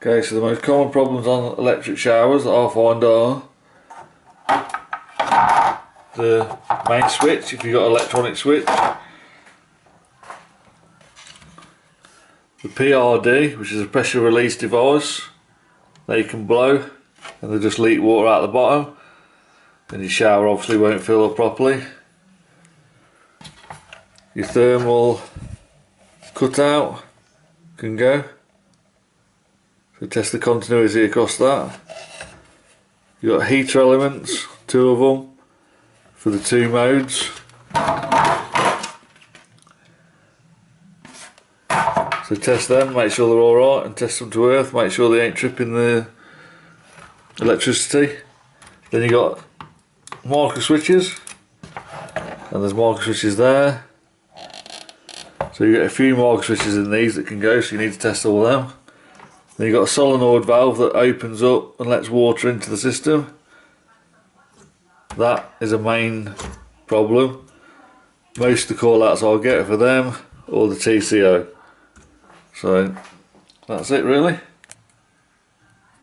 Okay, so the most common problems on electric showers that I find are the main switch, if you've got an electronic switch, the PRD, which is a pressure release device that you can blow and they just leak water out the bottom, and your shower obviously won't fill up properly. Your thermal cutout can go, so test the continuity across that. You've got heater elements, 2 of them for the 2 modes. So test them, make sure they're alright, and test them to earth, make sure they ain't tripping the electricity. Then you got microswitches, and there's microswitches there. So you get a few microswitches in these that can go, so you need to test all of them. Then you've got a solenoid valve that opens up and lets water into the system. That is a main problem. Most of the call outs I'll get are for them or the TCO. So that's it really.